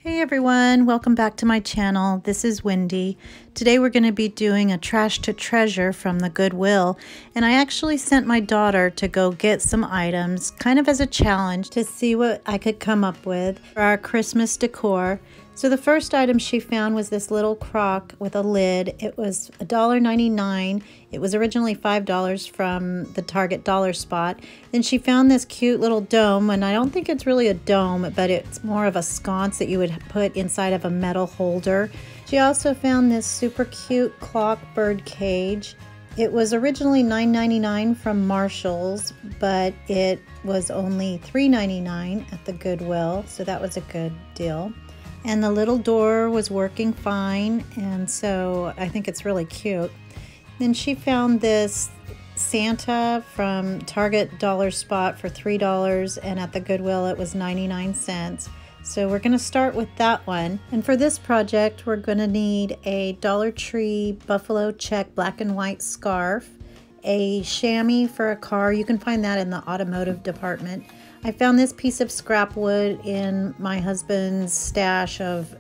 Hey everyone, welcome back to my channel. This is Wendy. Today we're going to be doing a trash to treasure from the Goodwill, and I actually sent my daughter to go get some items kind of as a challenge to see what I could come up with for our Christmas decor. So the first item she found was this little crock with a lid. It was $1.99. It was originally $5 from the Target dollar spot. Then she found this cute little dome, and I don't think it's really a dome, but it's more of a sconce that you would put inside of a metal holder. She also found this super cute clock bird cage. It was originally $9.99 from Marshall's, but it was only $3.99 at the Goodwill, so that was a good deal. And the little door was working fine, and so I think it's really cute. Then she found this Santa from Target dollar spot for $3, and at the Goodwill it was 99 cents. So we're going to start with that one. And for this project we're going to need a Dollar Tree buffalo check black and white scarf, a chamois for a car. You can find that in the automotive department. I found this piece of scrap wood in my husband's stash of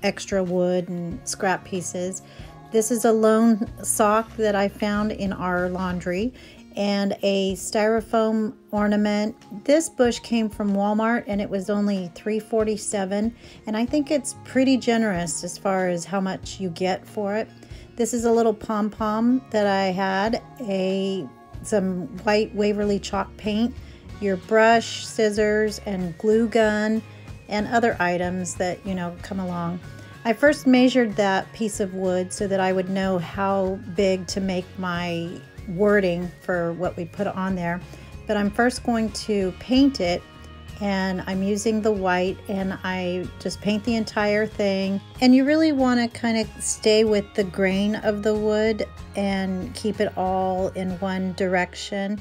extra wood and scrap pieces. This is a lone sock that I found in our laundry, and a styrofoam ornament. This bush came from Walmart and it was only $3.47, and I think it's pretty generous as far as how much you get for it. This is a little pom-pom that I had, some white Waverly chalk paint, your brush, scissors, and glue gun, and other items that, come along. I first measured that piece of wood so that I would know how big to make my wording for what we put on there. But I'm first going to paint it, and I'm using the white, and I just paint the entire thing. And you really want to kind of stay with the grain of the wood and keep it all in one direction.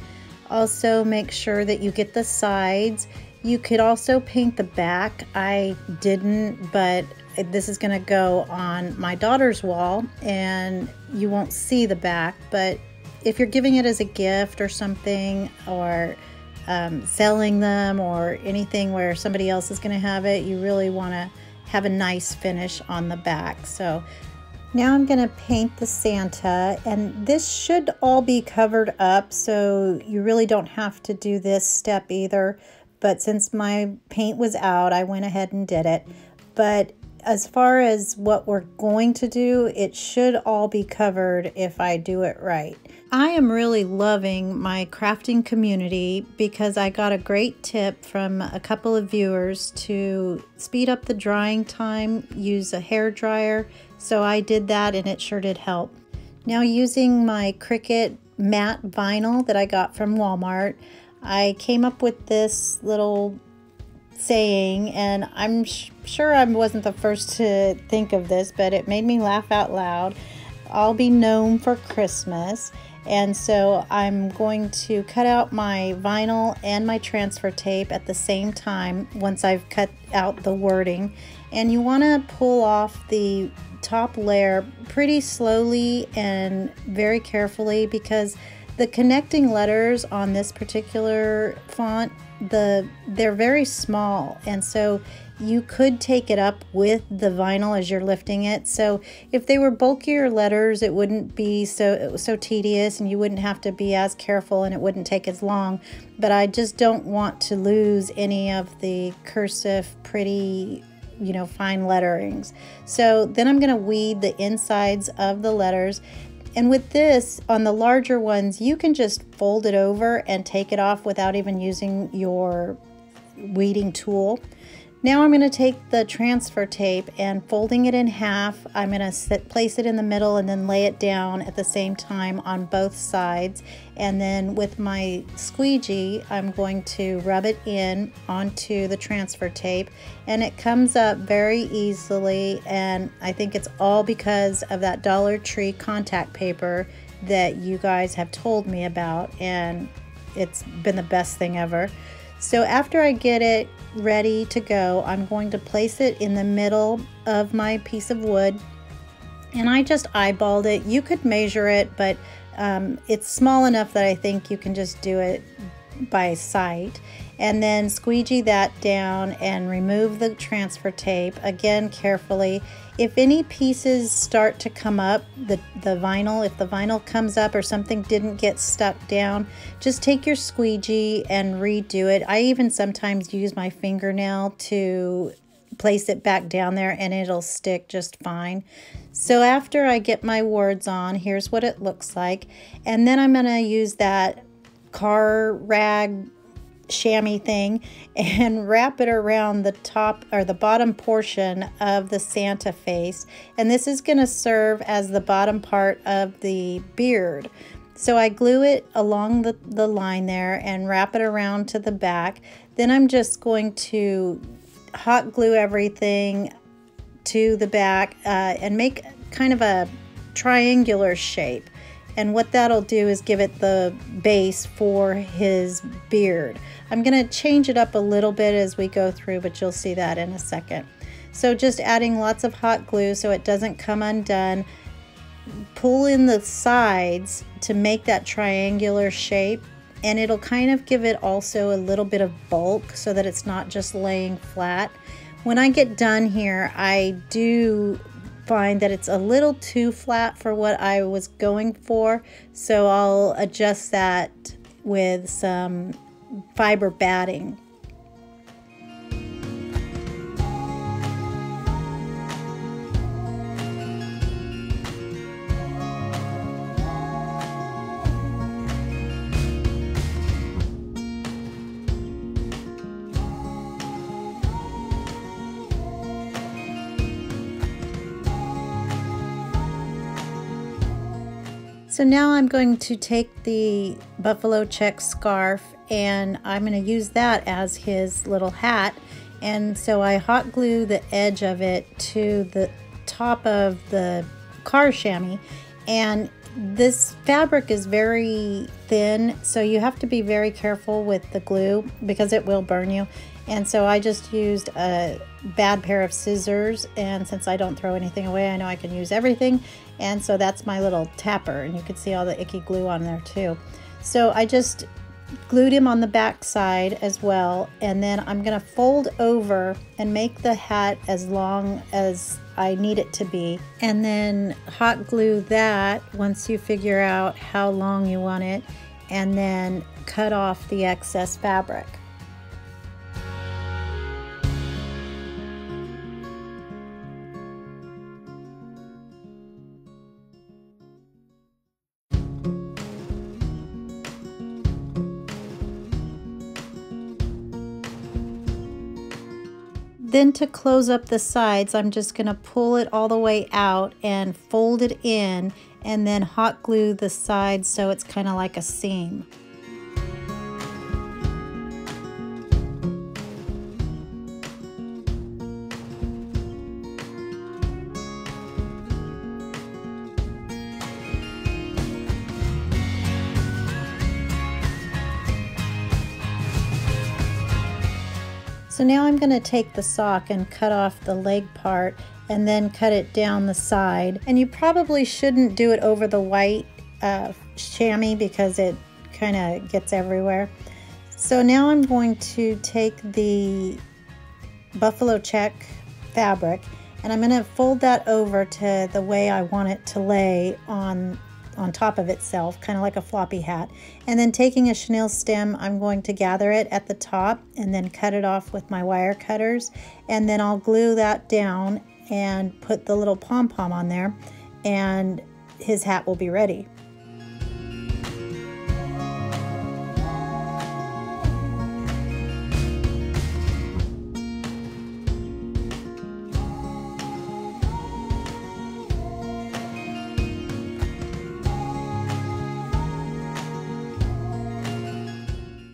Also make sure that you get the sides. You could also paint the back. I didn't, but this is going to go on my daughter's wall and you won't see the back. But if you're giving it as a gift or something, or selling them, or anything where somebody else is going to have it, you really want to have a nice finish on the back. So now I'm going to paint the Santa, and this should all be covered up, so you really don't have to do this step either. But since my paint was out, I went ahead and did it. But as far as what we're going to do, it should all be covered if I do it right. I am really loving my crafting community because I got a great tip from a couple of viewers to speed up the drying time, use a hair dryer. So I did that, and it sure did help. Now, using my Cricut matte vinyl that I got from Walmart, I came up with this little saying, and I'm sure I wasn't the first to think of this, but it made me laugh out loud. I'll be known for Christmas. And so I'm going to cut out my vinyl and my transfer tape at the same time once I've cut out the wording. And you want to pull off the top layer pretty slowly and very carefully, because the connecting letters on this particular font, they're very small, and so you could take it up with the vinyl as you're lifting it. So if they were bulkier letters, it wouldn't be so tedious, and you wouldn't have to be as careful, and it wouldn't take as long. But I just don't want to lose any of the cursive pretty fine letterings. So then I'm going to weed the insides of the letters. And with this, on the larger ones, you can just fold it over and take it off without even using your weeding tool. Now I'm going to take the transfer tape, and folding it in half, I'm going to place it in the middle and then lay it down at the same time on both sides. And then with my squeegee, I'm going to rub it in onto the transfer tape, and it comes up very easily. And I think it's all because of that Dollar Tree contact paper that you guys have told me about, and it's been the best thing ever. So after I get it ready to go, I'm going to place it in the middle of my piece of wood, and I just eyeballed it. You could measure it, but it's small enough that I think you can just do it by sight. and then squeegee that down and remove the transfer tape, again carefully. If any pieces start to come up, the vinyl, if the vinyl comes up or something didn't get stuck down, just take your squeegee and redo it. I even sometimes use my fingernail to place it back down there and it'll stick just fine. So after I get my words on, here's what it looks like. And then I'm gonna use that car rag chamois thing and wrap it around the top or the bottom portion of the Santa face, and this is going to serve as the bottom part of the beard. So I glue it along the line there and wrap it around to the back. Then I'm just going to hot glue everything to the back and make kind of a triangular shape. And what that'll do is give it the base for his beard. I'm gonna change it up a little bit as we go through, but you'll see that in a second. So just adding lots of hot glue so it doesn't come undone. Pull in the sides to make that triangular shape, and it'll kind of give it also a little bit of bulk so that it's not just laying flat. When I get done here, I do find that it's a little too flat for what I was going for, so I'll adjust that with some fiber batting. So now I'm going to take the buffalo check scarf and I'm going to use that as his little hat. And so I hot glue the edge of it to the top of the car chamois. And this fabric is very thin, so you have to be very careful with the glue because it will burn you. And so I just used a bad pair of scissors, and since I don't throw anything away, I know I can use everything. And so that's my little tapper, and you can see all the icky glue on there too. So I just glued him on the back side as well, and then I'm gonna fold over and make the hat as long as I need it to be, and then hot glue that once you figure out how long you want it, and then cut off the excess fabric. Then to close up the sides, I'm just going to pull it all the way out and fold it in and then hot glue the sides so it's kind of like a seam. So now I'm going to take the sock and cut off the leg part and then cut it down the side. And you probably shouldn't do it over the white chamois because it kind of gets everywhere. So now I'm going to take the buffalo check fabric and I'm going to fold that over to the way I want it to lay on top of itself, kind of like a floppy hat. And then taking a chenille stem, I'm going to gather it at the top and then cut it off with my wire cutters. And then I'll glue that down and put the little pom-pom on there, and his hat will be ready.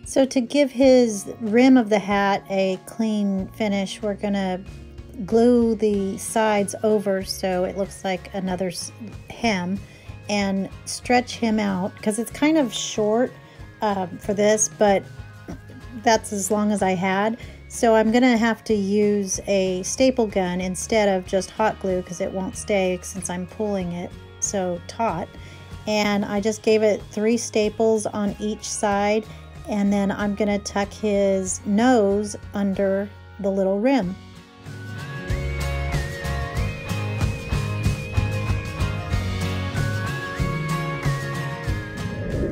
So to give his rim of the hat a clean finish, we're gonna glue the sides over so it looks like another hem and stretch him out because it's kind of short for this, but that's as long as I had. So I'm gonna have to use a staple gun instead of just hot glue because it won't stay since I'm pulling it so taut. And I just gave it 3 staples on each side. And then I'm gonna tuck his nose under the little rim.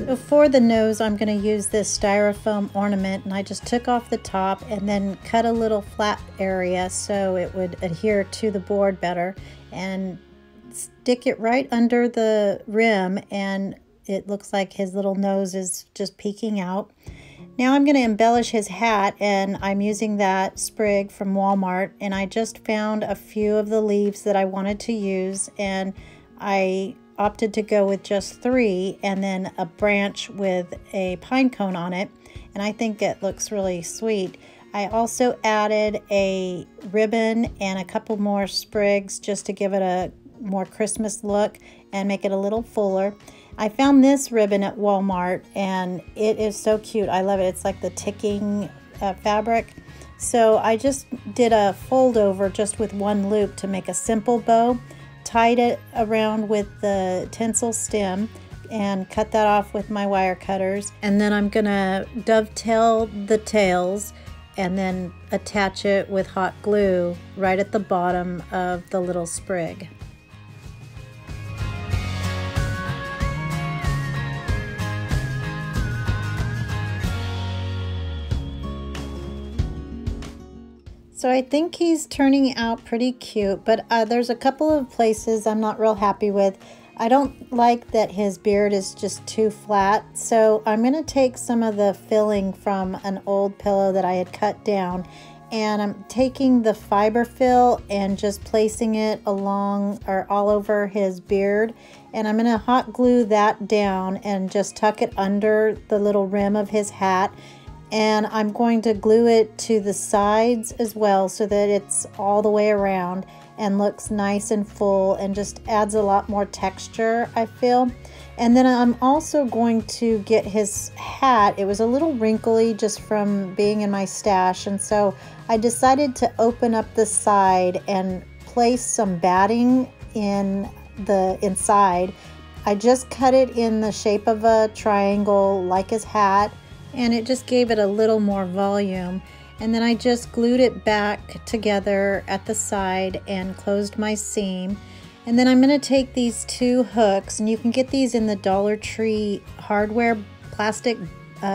So for the nose, I'm going to use this styrofoam ornament, and I just took off the top and then cut a little flat area so it would adhere to the board better, and stick it right under the rim, and it looks like his little nose is just peeking out. Now I'm going to embellish his hat, and I'm using that sprig from Walmart, and I just found a few of the leaves that I wanted to use, and I opted to go with just 3 and then a branch with a pine cone on it, and I think it looks really sweet. I also added a ribbon and a couple more sprigs just to give it a more Christmas look and make it a little fuller. I found this ribbon at Walmart and it is so cute. I love it. It's like the ticking fabric. So I just did a fold over just with one loop to make a simple bow, tied it around with the tinsel stem and cut that off with my wire cutters. And then I'm gonna dovetail the tails and then attach it with hot glue right at the bottom of the little sprig. So I think he's turning out pretty cute, but there's a couple of places I'm not real happy with. I don't like that his beard is just too flat, so I'm going to take some of the filling from an old pillow that I had cut down, and I'm taking the fiber fill and just placing it along or all over his beard, and I'm going to hot glue that down and just tuck it under the little rim of his hat. And I'm going to glue it to the sides as well so that it's all the way around and looks nice and full and just adds a lot more texture, I feel. And then I'm also going to get his hat. It was a little wrinkly just from being in my stash, and so I decided to open up the side and place some batting in the inside. I just cut it in the shape of a triangle like his hat, and it just gave it a little more volume. And then I just glued it back together at the side and closed my seam. And then I'm going to take these 2 hooks, and you can get these in the Dollar Tree hardware plastic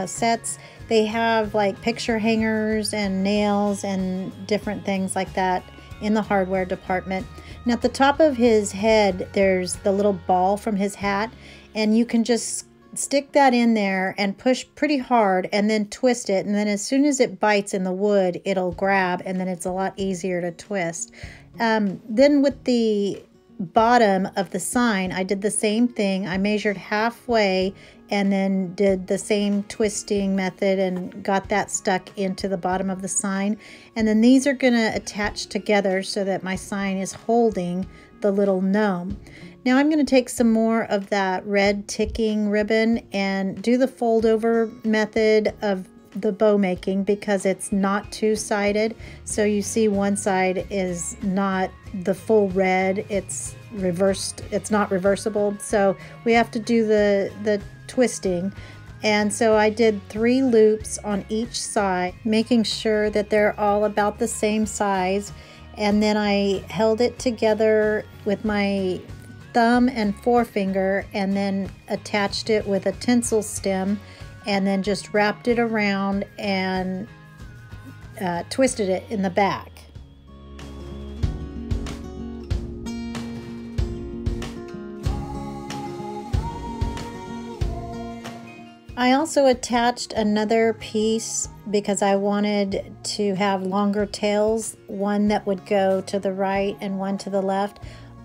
sets. They have like picture hangers and nails and different things like that in the hardware department. And at the top of his head there's the little ball from his hat, and you can just stick that in there and push pretty hard and then twist it, and then as soon as it bites in the wood it'll grab, and then it's a lot easier to twist. Then with the bottom of the sign I did the same thing. I measured halfway and then did the same twisting method and got that stuck into the bottom of the sign. And then these are going to attach together so that my sign is holding the little gnome. Now I'm going to take some more of that red ticking ribbon and do the fold over method of the bow making, because it's not two-sided. So you see one side is not the full red, it's reversed, it's not reversible. So we have to do the twisting. And so I did 3 loops on each side, making sure that they're all about the same size. And then I held it together with my thumb and forefinger and then attached it with a tinsel stem, and then just wrapped it around and twisted it in the back. I also attached another piece because I wanted to have longer tails, one that would go to the right and one to the left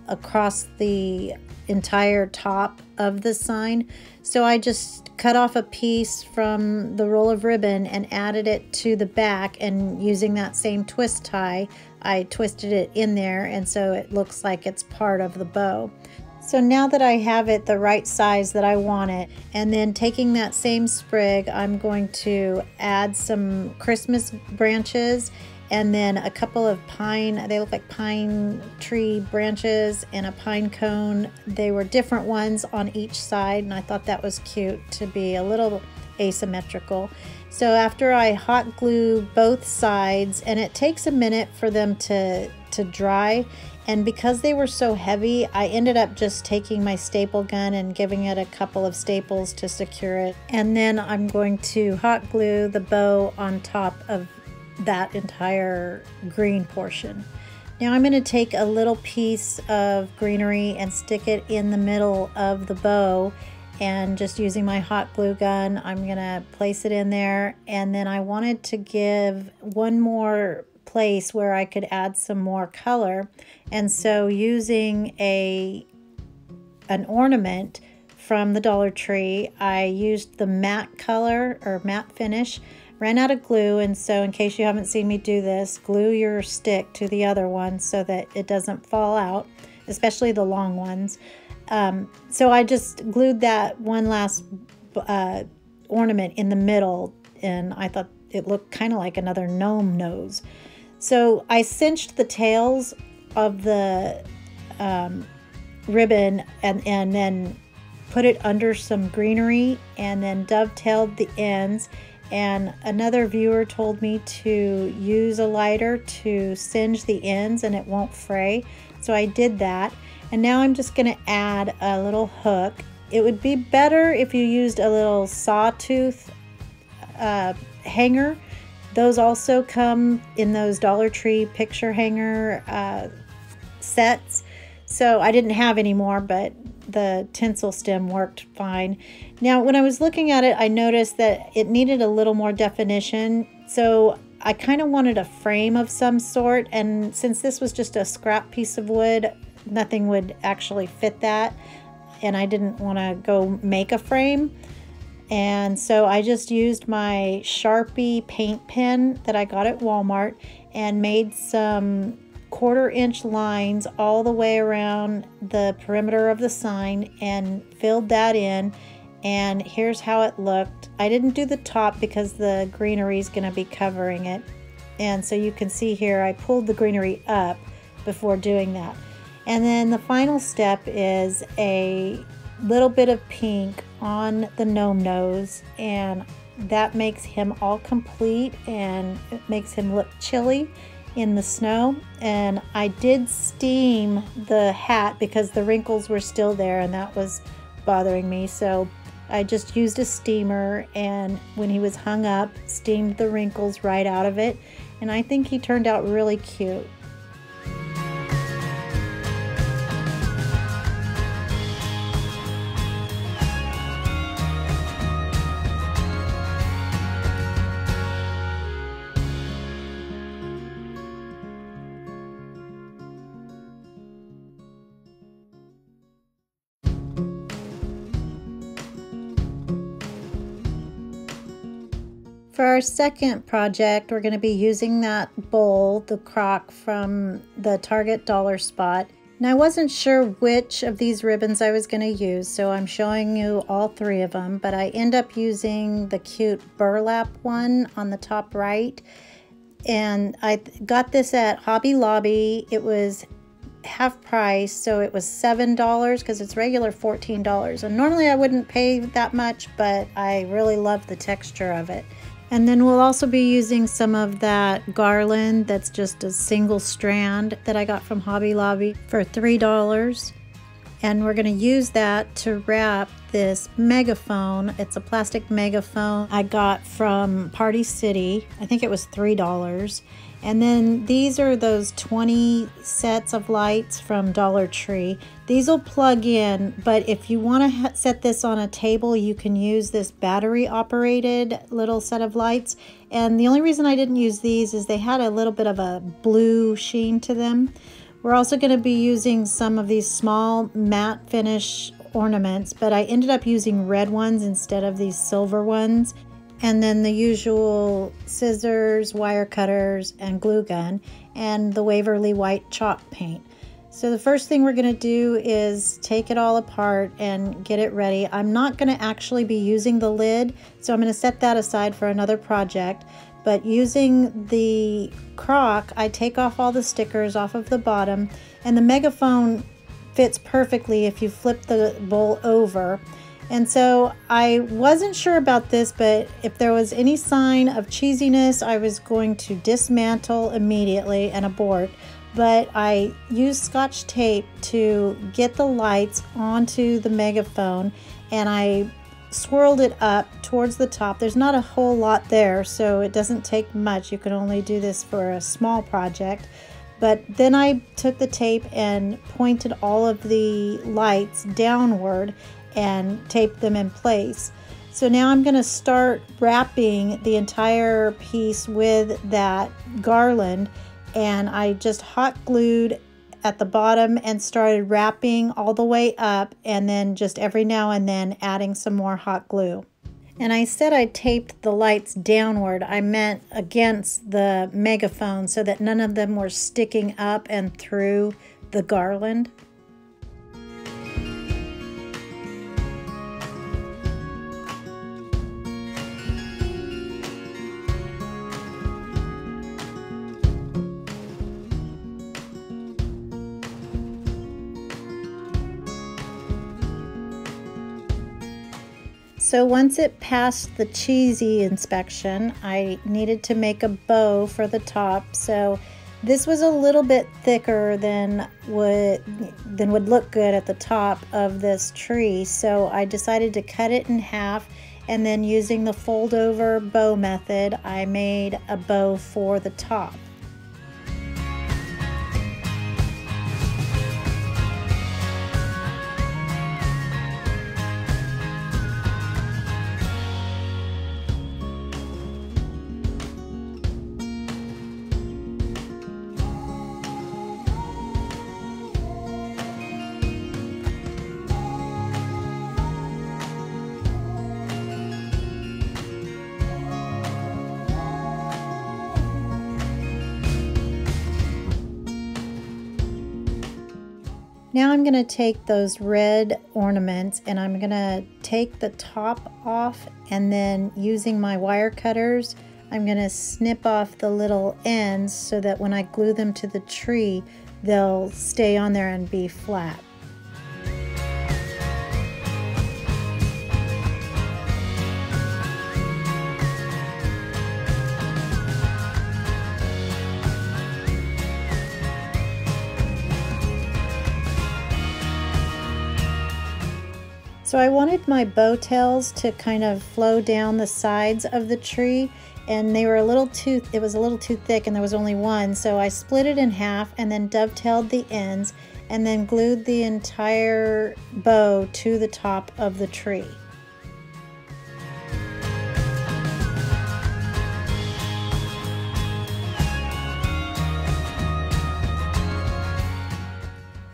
across the entire top of the sign. So I just cut off a piece from the roll of ribbon and added it to the back, and using that same twist tie I twisted it in there, and so it looks like it's part of the bow. So now that I have it the right size that I want it, and then taking that same sprig, I'm going to add some Christmas branches and then a couple of pine, they look like pine tree branches, and a pine cone. They were different ones on each side, and I thought that was cute to be a little asymmetrical. So after I hot glue both sides, and it takes a minute for them to dry, and because they were so heavy, I ended up just taking my staple gun and giving it a couple of staples to secure it. And then I'm going to hot glue the bow on top of that entire green portion. Now I'm going to take a little piece of greenery and stick it in the middle of the bow, and just using my hot glue gun, I'm going to place it in there. And then I wanted to give one more place where I could add some more color, and so using an ornament from the Dollar Tree, I used the matte color or matte finish. Ran out of glue, and so in case you haven't seen me do this, glue your stick to the other one so that it doesn't fall out, especially the long ones. So I just glued that one last ornament in the middle, and I thought it looked kind of like another gnome nose. So I cinched the tails of the ribbon and then put it under some greenery, and then dovetailed the ends. And another viewer told me to use a lighter to singe the ends and it won't fray. So I did that. And now I'm just going to add a little hook. It would be better if you used a little sawtooth hanger. Those also come in those Dollar Tree picture hanger sets. So I didn't have any more, but the tinsel stem worked fine. Now, when I was looking at it, I noticed that it needed a little more definition. So I kind of wanted a frame of some sort. And since this was just a scrap piece of wood, nothing would actually fit that. And I didn't want to go make a frame. And so I just used my Sharpie paint pen that I got at Walmart and made some 1/4-inch lines all the way around the perimeter of the sign and filled that in. And here's how it looked. I didn't do the top because the greenery is going to be covering it. And so you can see here I pulled the greenery up before doing that. And then the final step is a little bit of pink on the gnome nose, and that makes him all complete and it makes him look chilly in the snow. And I did steam the hat because the wrinkles were still there and that was bothering me, so I just used a steamer, and when he was hung up, steamed the wrinkles right out of it, and I think he turned out really cute. For our second project, we're going to be using that bowl, the crock from the Target dollar spot. And I wasn't sure which of these ribbons I was going to use, so I'm showing you all three of them. But I end up using the cute burlap one on the top right. And I got this at Hobby Lobby. It was half price, so it was $7 because it's regular $14. And normally I wouldn't pay that much, but I really love the texture of it. And then we'll also be using some of that garland that's just a single strand that I got from Hobby Lobby for $3. And we're going to use that to wrap this megaphone. It's a plastic megaphone I got from Party City. I think it was $3. And then these are those 20 sets of lights from Dollar Tree. These will plug in, but if you want to set this on a table, you can use this battery operated little set of lights. And the only reason I didn't use these is they had a little bit of a blue sheen to them. We're also going to be using some of these small matte finish ornaments, but I ended up using red ones instead of these silver ones. And then the usual scissors, wire cutters, and glue gun, and the Waverly white chalk paint. So the first thing we're going to do is take it all apart and get it ready. I'm not going to actually be using the lid, so I'm going to set that aside for another project. But using the crock, I take off all the stickers off of the bottom, and the megaphone fits perfectly if you flip the bowl over. And so I wasn't sure about this, but if there was any sign of cheesiness, I was going to dismantle immediately and abort. But I used Scotch tape to get the lights onto the megaphone, and I swirled it up towards the top. There's not a whole lot there, so it doesn't take much. You can only do this for a small project. But then I took the tape and pointed all of the lights downward and taped them in place. So now I'm going to start wrapping the entire piece with that garland, and I just hot glued at the bottom and started wrapping all the way up, and then just every now and then adding some more hot glue. And I said I taped the lights downward. I meant against the megaphone so that none of them were sticking up and through the garland. So once it passed the cheesy inspection, I needed to make a bow for the top. So this was a little bit thicker than would look good at the top of this tree. So I decided to cut it in half, and then using the fold over bow method, I made a bow for the top. Now I'm going to take those red ornaments and I'm going to take the top off, and then using my wire cutters, I'm going to snip off the little ends so that when I glue them to the tree, they'll stay on there and be flat. So I wanted my bow tails to kind of flow down the sides of the tree, and they were it was a little too thick and there was only one, so I split it in half and then dovetailed the ends and then glued the entire bow to the top of the tree.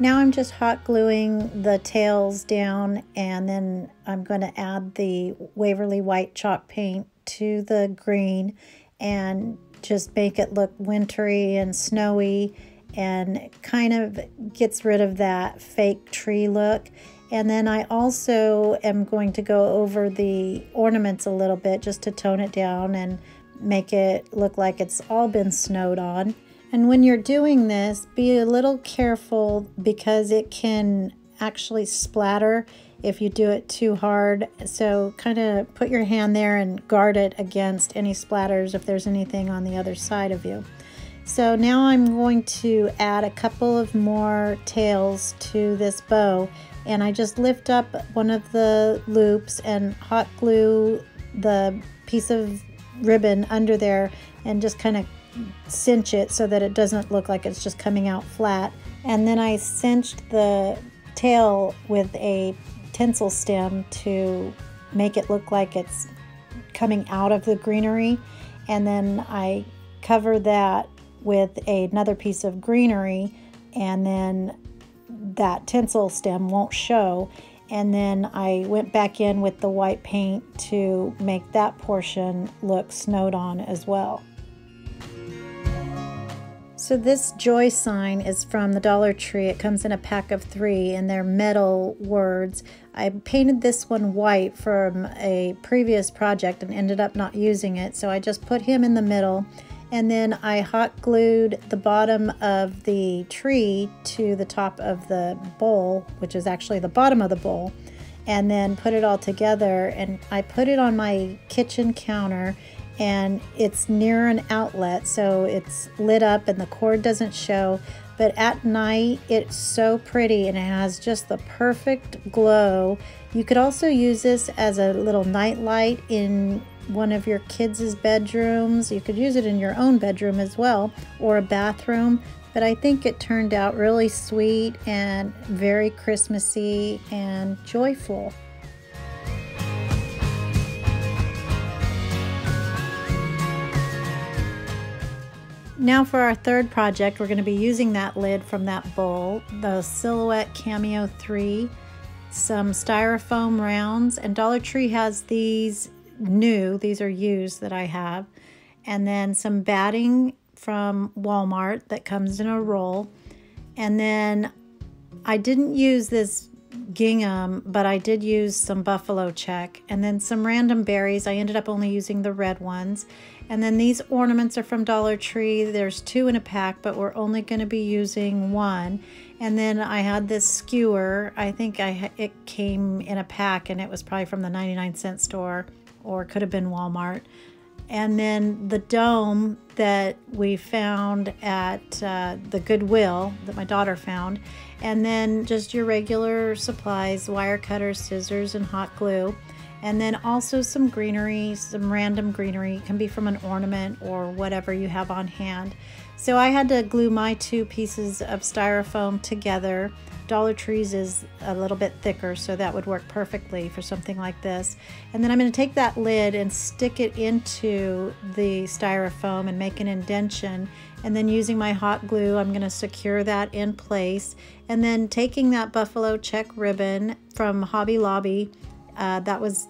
Now I'm just hot gluing the tails down, and then I'm going to add the Waverly white chalk paint to the green and just make it look wintry and snowy, and kind of gets rid of that fake tree look. And then I also am going to go over the ornaments a little bit just to tone it down and make it look like it's all been snowed on. And when you're doing this, be a little careful because it can actually splatter if you do it too hard. So kind of put your hand there and guard it against any splatters if there's anything on the other side of you. So now I'm going to add a couple of more tails to this bow, and I just lift up one of the loops and hot glue the piece of ribbon under there and just kind of cinch it so that it doesn't look like it's just coming out flat. And then I cinched the tail with a tinsel stem to make it look like it's coming out of the greenery, and then I cover that with another piece of greenery, and then that tinsel stem won't show. And then I went back in with the white paint to make that portion look snowed on as well. So this joy sign is from the Dollar Tree. It comes in a pack of 3 and they're metal words. I painted this one white from a previous project and ended up not using it, so I just put him in the middle, and then I hot glued the bottom of the tree to the top of the bowl, which is actually the bottom of the bowl, and then put it all together. And I put it on my kitchen counter, and it's near an outlet, so it's lit up and the cord doesn't show. But at night, it's so pretty and it has just the perfect glow. You could also use this as a little night light in one of your kids' bedrooms. You could use it in your own bedroom as well, or a bathroom. But I think it turned out really sweet and very Christmassy and joyful. Now for our third project, we're going to be using that lid from that bowl, the Silhouette Cameo 3, some styrofoam rounds, and Dollar Tree has these new, these are used that I have, and then some batting from Walmart that comes in a roll. And then I didn't use this gingham, but I did use some buffalo check, and then some random berries. I ended up only using the red ones. And then these ornaments are from Dollar Tree. There's 2 in a pack, but we're only going to be using 1. And then I had this skewer. I think it came in a pack, and it was probably from the 99-cent store, or it could have been Walmart. And then the dome that we found at the Goodwill that my daughter found. And then just your regular supplies, wire cutters, scissors, and hot glue. And then also some greenery, some random greenery. It can be from an ornament or whatever you have on hand. So I had to glue my 2 pieces of styrofoam together. Dollar Tree's is a little bit thicker, so that would work perfectly for something like this. And then I'm going to take that lid and stick it into the styrofoam and make an indentation. And then using my hot glue, I'm going to secure that in place. And then taking that buffalo check ribbon from Hobby Lobby, that was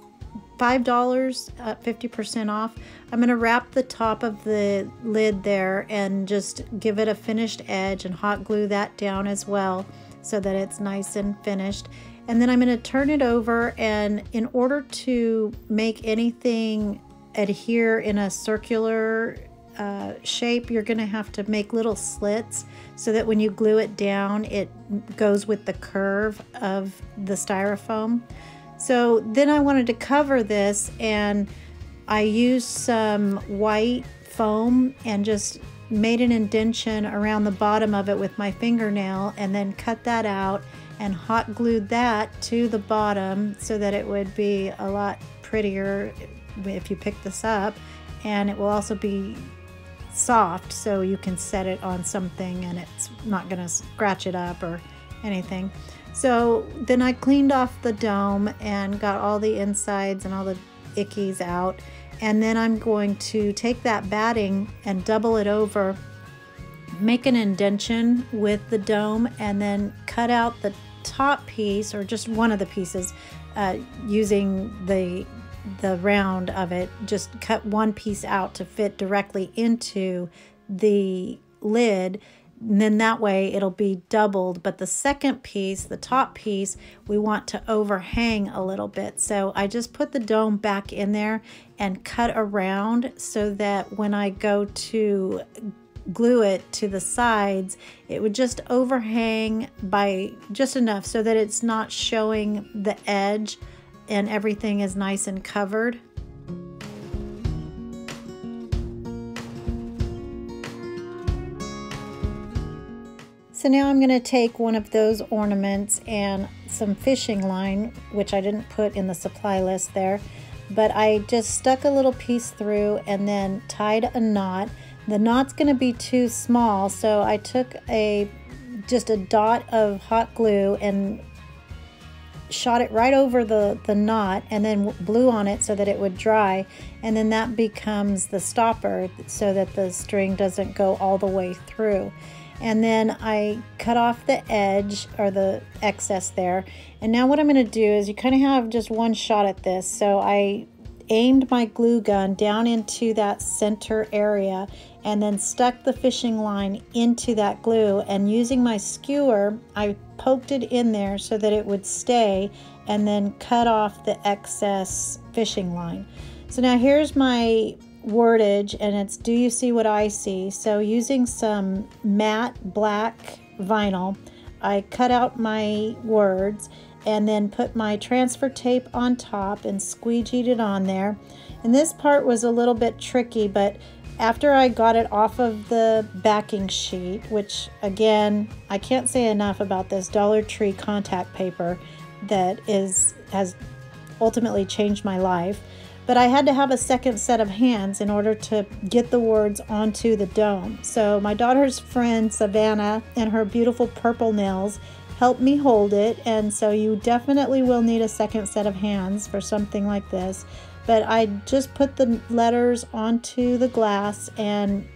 $5, 50% off. I'm going to wrap the top of the lid there and just give it a finished edge and hot glue that down as well, so that it's nice and finished. And then I'm going to turn it over, and in order to make anything adhere in a circular shape, you're going to have to make little slits so that when you glue it down, it goes with the curve of the styrofoam. So then I wanted to cover this, and I used some white foam and just made an indentation around the bottom of it with my fingernail, and then cut that out and hot glued that to the bottom so that it would be a lot prettier if you pick this up, and it will also be soft so you can set it on something and it's not going to scratch it up or anything. So then I cleaned off the dome and got all the insides and all the ickies out. And then I'm going to take that batting and double it over, make an indentation with the dome, and then cut out the top piece, or just one of the pieces, using the round of it. Just cut one piece out to fit directly into the lid. And then that way it'll be doubled, but the second piece, the top piece, we want to overhang a little bit. So I just put the dome back in there and cut around so that when I go to glue it to the sides, it would just overhang by just enough so that it's not showing the edge and everything is nice and covered. So now I'm going to take one of those ornaments and some fishing line, which I didn't put in the supply list there, but I just stuck a little piece through and then tied a knot. The knot's going to be too small, so I took just a dot of hot glue and shot it right over the knot, and then blew on it so that it would dry, and then that becomes the stopper so that the string doesn't go all the way through. And then I cut off the edge, or the excess there. And now what I'm going to do is, you kind of have just one shot at this. So I aimed my glue gun down into that center area and then stuck the fishing line into that glue. And using my skewer, I poked it in there so that it would stay, and then cut off the excess fishing line. So now here's my wordage, and it's "Do you see what I see?" So using some matte black vinyl, I cut out my words, and then put my transfer tape on top and squeegeed it on there. And this part was a little bit tricky, but after I got it off of the backing sheet, which again, I can't say enough about this Dollar Tree contact paper that has ultimately changed my life. But I had to have a second set of hands in order to get the words onto the dome. So my daughter's friend, Savannah, and her beautiful purple nails helped me hold it. And so you definitely will need a second set of hands for something like this. But I just put the letters onto the glass and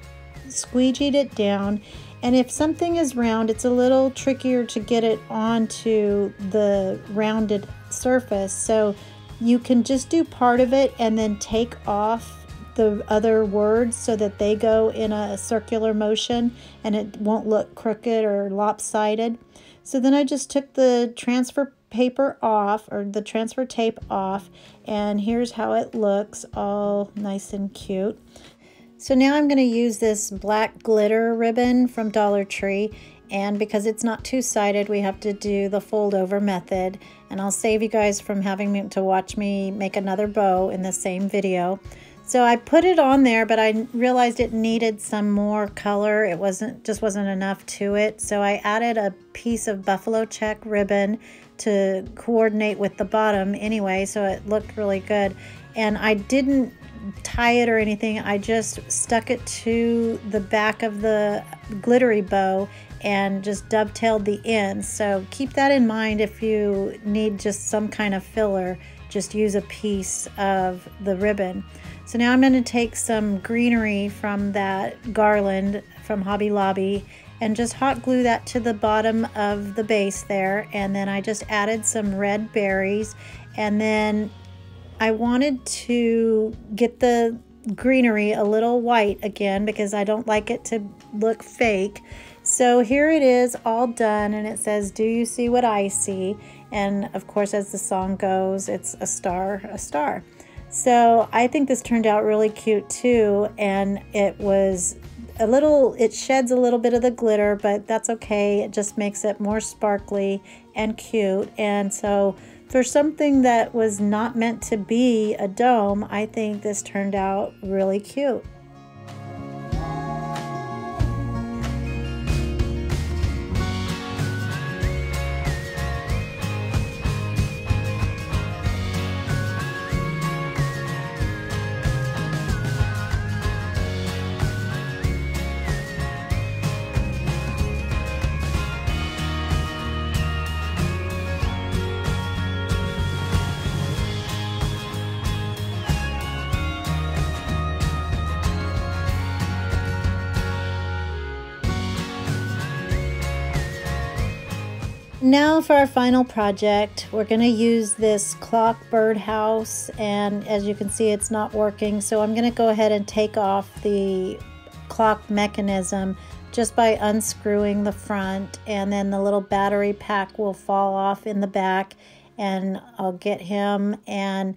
squeegeed it down. And if something is round, it's a little trickier to get it onto the rounded surface. So you can just do part of it and then take off the other words so that they go in a circular motion and it won't look crooked or lopsided. So then I just took the transfer paper off, or the transfer tape off, and here's how it looks, all nice and cute. So now I'm going to use this black glitter ribbon from Dollar Tree, and because it's not two-sided, we have to do the fold over method, and I'll save you guys from having to watch me make another bow in the same video. So I put it on there, but I realized it needed some more color. It just wasn't enough to it. So I added a piece of buffalo check ribbon to coordinate with the bottom anyway, so it looked really good. And I didn't tie it or anything. I just stuck it to the back of the glittery bow and just dovetailed the ends. So keep that in mind. If you need just some kind of filler, just use a piece of the ribbon. So now I'm going to take some greenery from that garland from Hobby Lobby and just hot glue that to the bottom of the base there. And then I just added some red berries, and then I wanted to get the greenery a little white again because I don't like it to look fake. So here it is all done, and it says, "Do you see what I see?" And of course, as the song goes, it's a star, a star. So I think this turned out really cute too, and it sheds a little bit of the glitter, but that's okay. It just makes it more sparkly and cute. And so for something that was not meant to be a dome, I think this turned out really cute. Now for our final project, we're going to use this clock birdhouse, and as you can see, it's not working. So I'm going to go ahead and take off the clock mechanism just by unscrewing the front, and then the little battery pack will fall off in the back, and I'll get him. And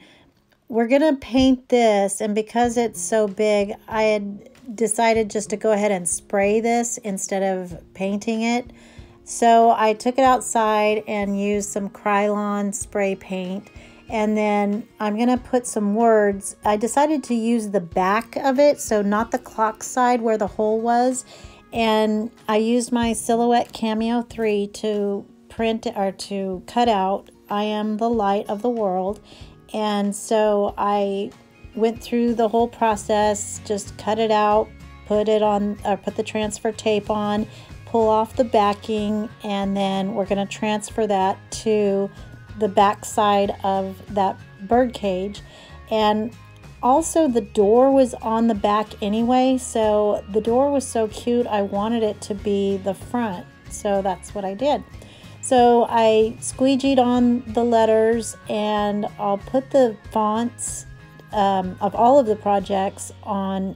we're going to paint this, and because it's so big, I had decided just to go ahead and spray this instead of painting it. So I took it outside and used some Krylon spray paint, and then I'm going to put some words. I decided to use the back of it, so not the clock side where the hole was, and I used my Silhouette Cameo 3 to print or to cut out "I am the light of the world." And so I went through the whole process, just cut it out, put it on, or put the transfer tape on, pull off the backing, and then we're going to transfer that to the back side of that bird cage. And also the door was on the back anyway, so the door was so cute, I wanted it to be the front, so that's what I did. So I squeegeed on the letters, and I'll put the fonts of all of the projects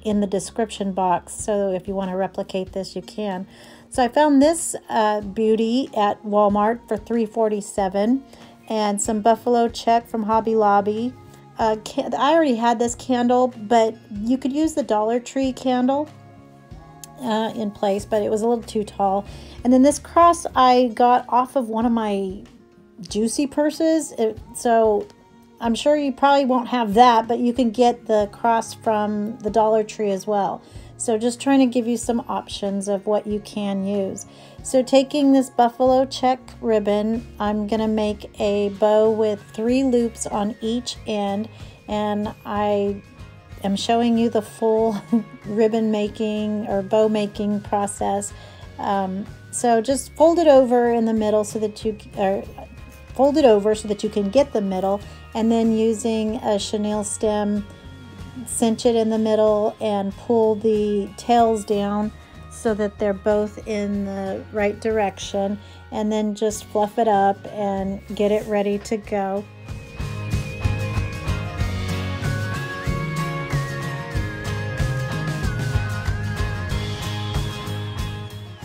in the description box, so if you want to replicate this, you can. So I found this beauty at Walmart for $3.47, and some buffalo check from Hobby Lobby. I already had this candle, but you could use the Dollar Tree candle in place, but it was a little too tall. And then this cross I got off of one of my juicy purses. So I'm sure you probably won't have that, but you can get the cross from the Dollar Tree as well. So just trying to give you some options of what you can use. So taking this buffalo check ribbon, I'm going to make a bow with 3 loops on each end, and I am showing you the full ribbon making or bow making process. So just fold it over in the middle so that you can get the middle, and then using a chenille stem, cinch it in the middle and pull the tails down so that they're both in the right direction, and then just fluff it up and get it ready to go.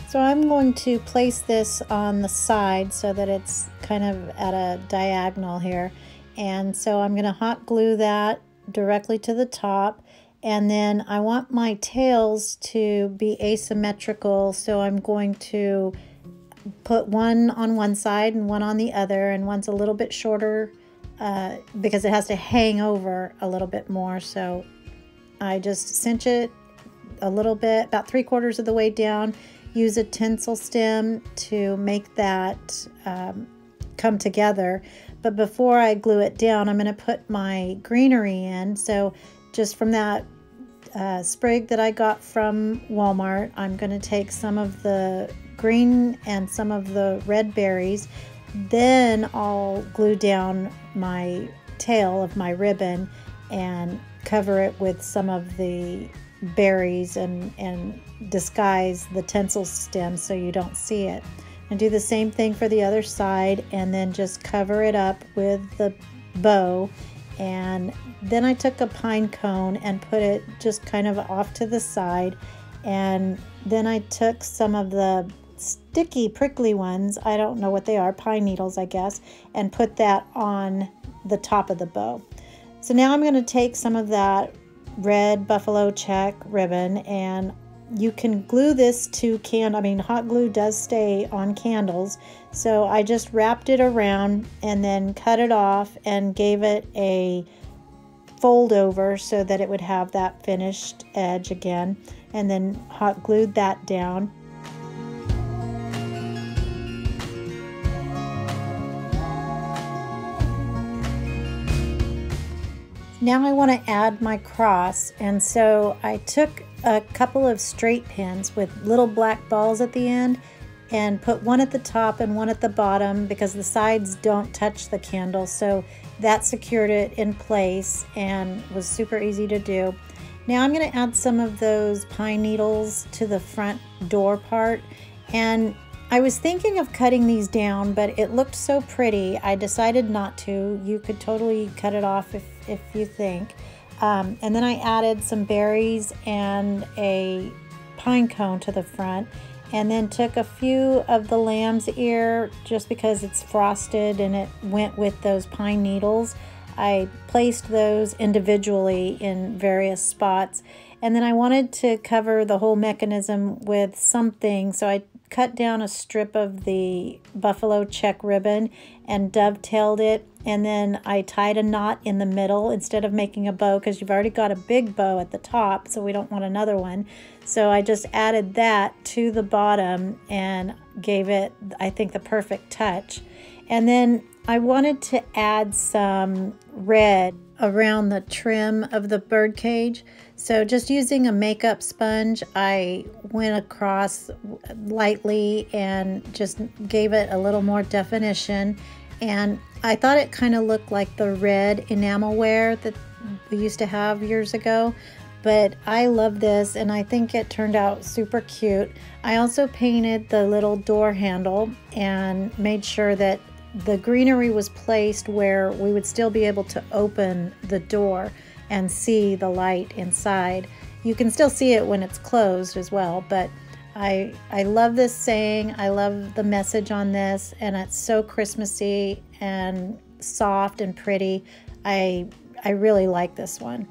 So I'm going to place this on the side so that it's kind of at a diagonal here. And so I'm going to hot glue that directly to the top. And then I want my tails to be asymmetrical. So I'm going to put one on one side and one on the other. And one's a little bit shorter because it has to hang over a little bit more. So I just cinch it a little bit, about 3/4 of the way down. Use a tinsel stem to make that come together. But before I glue it down, I'm going to put my greenery in. So just from that sprig that I got from Walmart, I'm going to take some of the green and some of the red berries. Then I'll glue down my tail of my ribbon and cover it with some of the berries and disguise the tinsel stem so you don't see it. And do the same thing for the other side, and then just cover it up with the bow. And then I took a pine cone and put it just kind of off to the side, and then I took some of the sticky prickly ones, I don't know what they are, pine needles I guess, and put that on the top of the bow. So now I'm going to take some of that red buffalo check ribbon, and you can glue this to hot glue does stay on candles. So I just wrapped it around and then cut it off and gave it a fold over so that it would have that finished edge again, and then hot glued that down. Now I want to add my cross, and so I took a couple of straight pins with little black balls at the end and put one at the top and one at the bottom because the sides don't touch the candle, so that secured it in place and was super easy to do. Now I'm going to add some of those pine needles to the front door part, and I was thinking of cutting these down, but it looked so pretty I decided not to. You could totally cut it off if you think. And then I added some berries and a pine cone to the front, and then took a few of the lamb's ear just because it's frosted and it went with those pine needles. I placed those individually in various spots, and then I wanted to cover the whole mechanism with something, so I cut down a strip of the buffalo check ribbon and dovetailed it, and then I tied a knot in the middle instead of making a bow because you've already got a big bow at the top, so we don't want another one. So I just added that to the bottom and gave it, I think, the perfect touch. And then I wanted to add some red around the trim of the birdcage. So just using a makeup sponge, I went across lightly and just gave it a little more definition. And I thought it kind of looked like the red enamelware that we used to have years ago. But I love this, and I think it turned out super cute. I also painted the little door handle and made sure that the greenery was placed where we would still be able to open the door and see the light inside. You can still see it when it's closed as well, but I love this saying. I love the message on this, and it's so Christmassy and soft and pretty. I really like this one.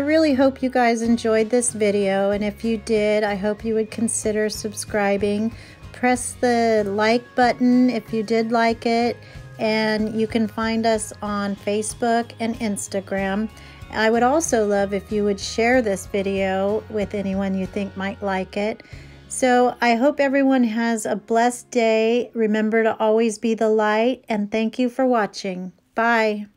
really hope you guys enjoyed this video, and if you did, I hope you would consider subscribing. Press the like button if you did like it, and you can find us on Facebook and Instagram. I would also love if you would share this video with anyone you think might like it. So I hope everyone has a blessed day. Remember to always be the light, and thank you for watching. Bye.